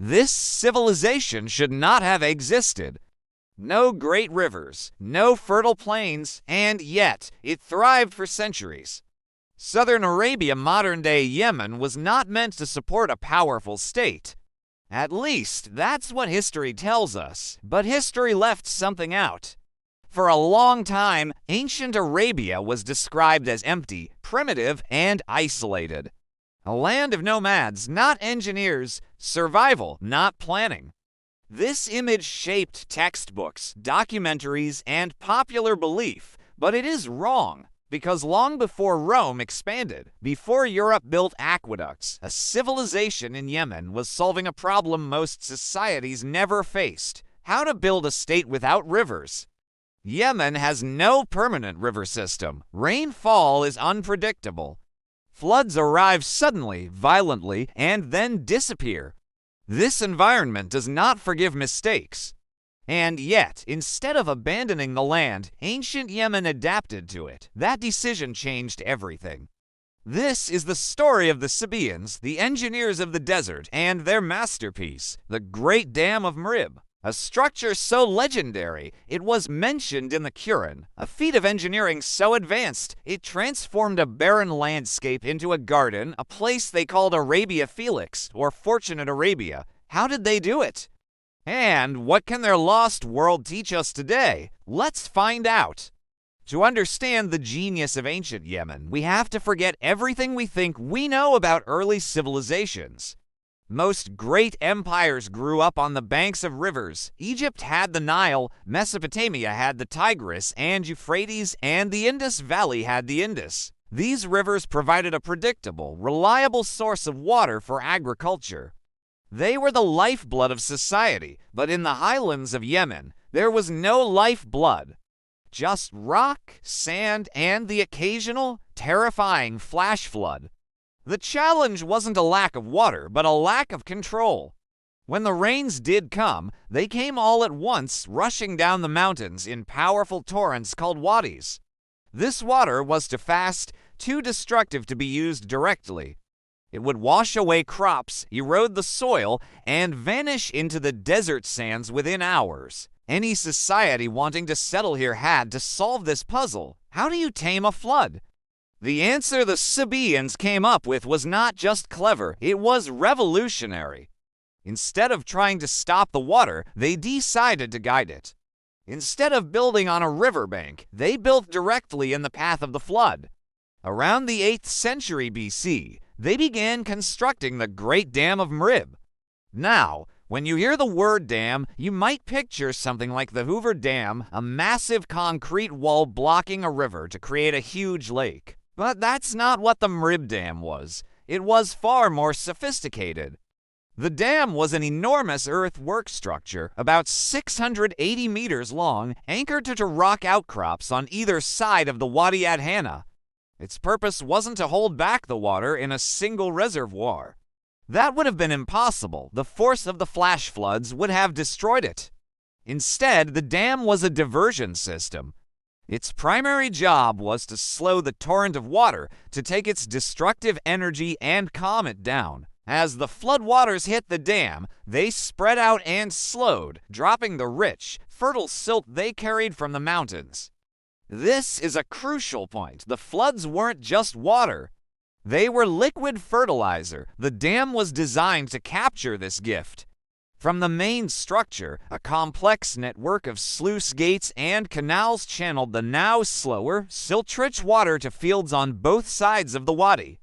This civilization should not have existed. No great rivers, no fertile plains, and yet it thrived for centuries. Southern Arabia, modern-day Yemen, was not meant to support a powerful state. At least, that's what history tells us, but history left something out. For a long time, ancient Arabia was described as empty, primitive, and isolated. A land of nomads, not engineers, survival, not planning. This image shaped textbooks, documentaries, and popular belief, but it is wrong, because long before Rome expanded, before Europe built aqueducts, a civilization in Yemen was solving a problem most societies never faced: how to build a state without rivers. Yemen has no permanent river system. Rainfall is unpredictable. Floods arrive suddenly, violently, and then disappear. This environment does not forgive mistakes. And yet, instead of abandoning the land, ancient Yemen adapted to it. That decision changed everything. This is the story of the Sabaeans, the engineers of the desert, and their masterpiece, the Great Dam of Marib. A structure so legendary, it was mentioned in the Quran, a feat of engineering so advanced, it transformed a barren landscape into a garden, a place they called Arabia Felix, or Fortunate Arabia. How did they do it? And what can their lost world teach us today? Let's find out. To understand the genius of ancient Yemen, we have to forget everything we think we know about early civilizations. Most great empires grew up on the banks of rivers. Egypt had the Nile, Mesopotamia had the Tigris and Euphrates, and the Indus Valley had the Indus. These rivers provided a predictable, reliable source of water for agriculture. They were the lifeblood of society, but in the highlands of Yemen, there was no lifeblood. Just rock, sand, and the occasional, terrifying flash flood. The challenge wasn't a lack of water, but a lack of control. When the rains did come, they came all at once, rushing down the mountains in powerful torrents called wadis. This water was too fast, too destructive to be used directly. It would wash away crops, erode the soil, and vanish into the desert sands within hours. Any society wanting to settle here had to solve this puzzle. How do you tame a flood? The answer the Sabaeans came up with was not just clever, it was revolutionary. Instead of trying to stop the water, they decided to guide it. Instead of building on a riverbank, they built directly in the path of the flood. Around the 8th century BC, they began constructing the Great Dam of Marib. Now, when you hear the word dam, you might picture something like the Hoover Dam, a massive concrete wall blocking a river to create a huge lake. But that's not what the Marib Dam was. It was far more sophisticated. The dam was an enormous earthwork structure, about 680 meters long, anchored to rock outcrops on either side of the Wadi Ad Hanna. Its purpose wasn't to hold back the water in a single reservoir. That would have been impossible. The force of the flash floods would have destroyed it. Instead, the dam was a diversion system. Its primary job was to slow the torrent of water, to take its destructive energy and calm it down. As the floodwaters hit the dam, they spread out and slowed, dropping the rich, fertile silt they carried from the mountains. This is a crucial point. The floods weren't just water. They were liquid fertilizer. The dam was designed to capture this gift. From the main structure, a complex network of sluice gates and canals channeled the now slower, silt-rich water to fields on both sides of the wadi.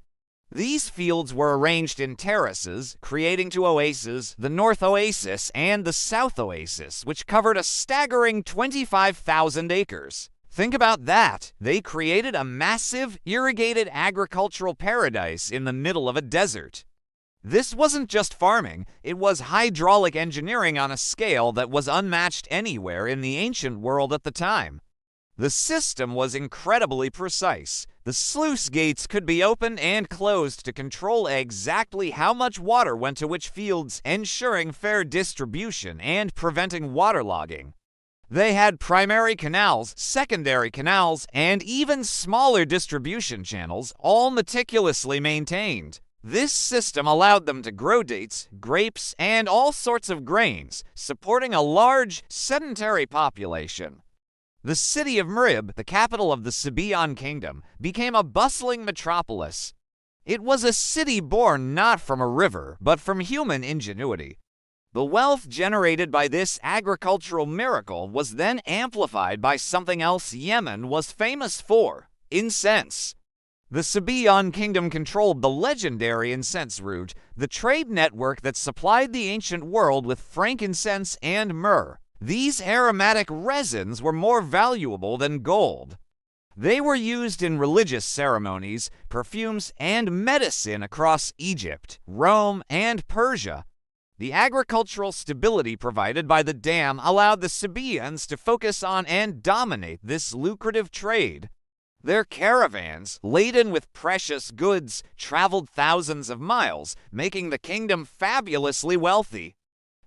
These fields were arranged in terraces, creating two oases, the North Oasis and the South Oasis, which covered a staggering 25,000 acres. Think about that. They created a massive, irrigated agricultural paradise in the middle of a desert. This wasn't just farming, it was hydraulic engineering on a scale that was unmatched anywhere in the ancient world at the time. The system was incredibly precise. The sluice gates could be opened and closed to control exactly how much water went to which fields, ensuring fair distribution and preventing waterlogging. They had primary canals, secondary canals, and even smaller distribution channels, all meticulously maintained. This system allowed them to grow dates, grapes, and all sorts of grains, supporting a large, sedentary population. The city of Mrib, the capital of the Sabaean kingdom, became a bustling metropolis. It was a city born not from a river, but from human ingenuity. The wealth generated by this agricultural miracle was then amplified by something else Yemen was famous for: incense. The Sabaean kingdom controlled the legendary incense route, the trade network that supplied the ancient world with frankincense and myrrh. These aromatic resins were more valuable than gold. They were used in religious ceremonies, perfumes, and medicine across Egypt, Rome, and Persia. The agricultural stability provided by the dam allowed the Sabaeans to focus on and dominate this lucrative trade. Their caravans, laden with precious goods, traveled thousands of miles, making the kingdom fabulously wealthy.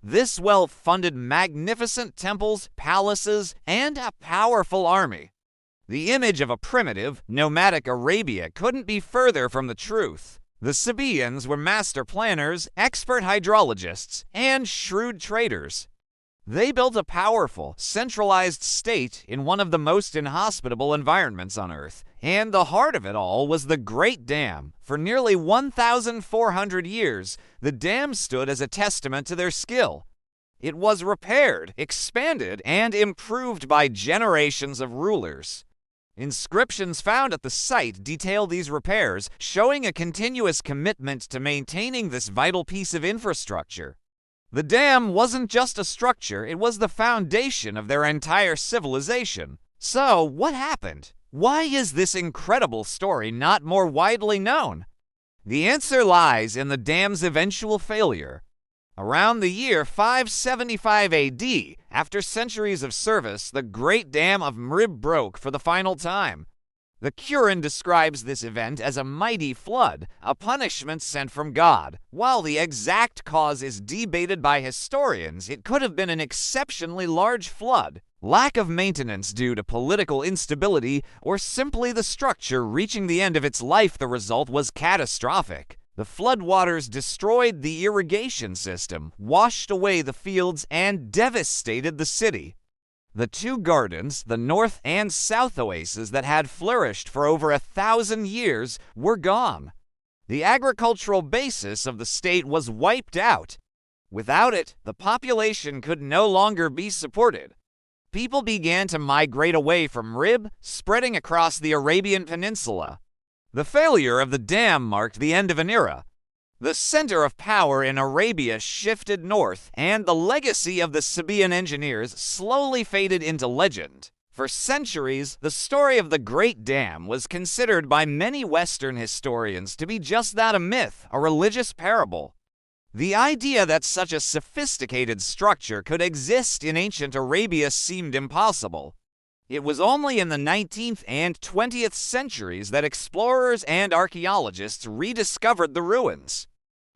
This wealth funded magnificent temples, palaces, and a powerful army. The image of a primitive, nomadic Arabia couldn't be further from the truth. The Sabaeans were master planners, expert hydrologists, and shrewd traders. They built a powerful, centralized state in one of the most inhospitable environments on Earth, and the heart of it all was the Great Dam. For nearly 1,400 years, the dam stood as a testament to their skill. It was repaired, expanded, and improved by generations of rulers. Inscriptions found at the site detail these repairs, showing a continuous commitment to maintaining this vital piece of infrastructure. The dam wasn't just a structure, it was the foundation of their entire civilization. So, what happened? Why is this incredible story not more widely known? The answer lies in the dam's eventual failure. Around the year 575 AD, after centuries of service, the Great Dam of Mrib broke for the final time. The Quran describes this event as a mighty flood, a punishment sent from God. While the exact cause is debated by historians, it could have been an exceptionally large flood, lack of maintenance due to political instability, or simply the structure reaching the end of its life. The result was catastrophic. The floodwaters destroyed the irrigation system, washed away the fields, and devastated the city. The two gardens, the north and south oases that had flourished for over 1,000 years, were gone. The agricultural basis of the state was wiped out. Without it, the population could no longer be supported. People began to migrate away from Mrib, spreading across the Arabian Peninsula. The failure of the dam marked the end of an era. The center of power in Arabia shifted north, and the legacy of the Sabaean engineers slowly faded into legend. For centuries, the story of the Great Dam was considered by many Western historians to be just that, a myth, a religious parable. The idea that such a sophisticated structure could exist in ancient Arabia seemed impossible. It was only in the 19th and 20th centuries that explorers and archaeologists rediscovered the ruins.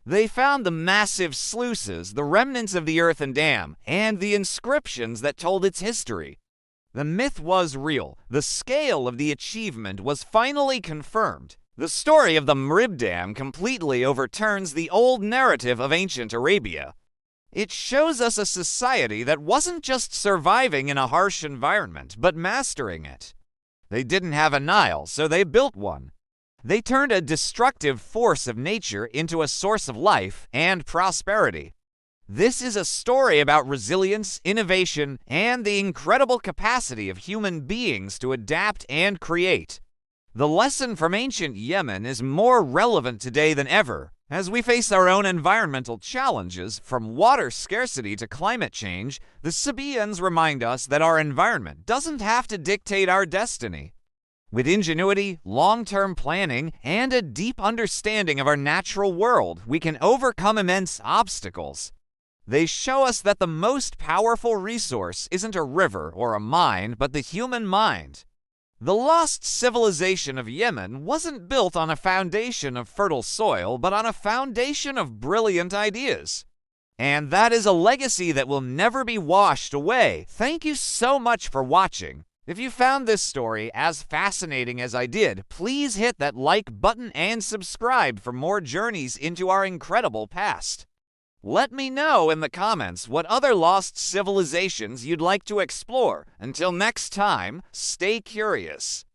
They found the massive sluices, the remnants of the earthen dam, and the inscriptions that told its history. The myth was real. The scale of the achievement was finally confirmed. The story of the Mrib Dam completely overturns the old narrative of ancient Arabia. It shows us a society that wasn't just surviving in a harsh environment, but mastering it. They didn't have a Nile, so they built one. They turned a destructive force of nature into a source of life and prosperity. This is a story about resilience, innovation, and the incredible capacity of human beings to adapt and create. The lesson from ancient Yemen is more relevant today than ever. As we face our own environmental challenges, from water scarcity to climate change, the Sabaeans remind us that our environment doesn't have to dictate our destiny. With ingenuity, long-term planning, and a deep understanding of our natural world, we can overcome immense obstacles. They show us that the most powerful resource isn't a river or a mine, but the human mind. The lost civilization of Yemen wasn't built on a foundation of fertile soil, but on a foundation of brilliant ideas. And that is a legacy that will never be washed away. Thank you so much for watching. If you found this story as fascinating as I did, please hit that like button and subscribe for more journeys into our incredible past. Let me know in the comments what other lost civilizations you'd like to explore. Until next time, stay curious.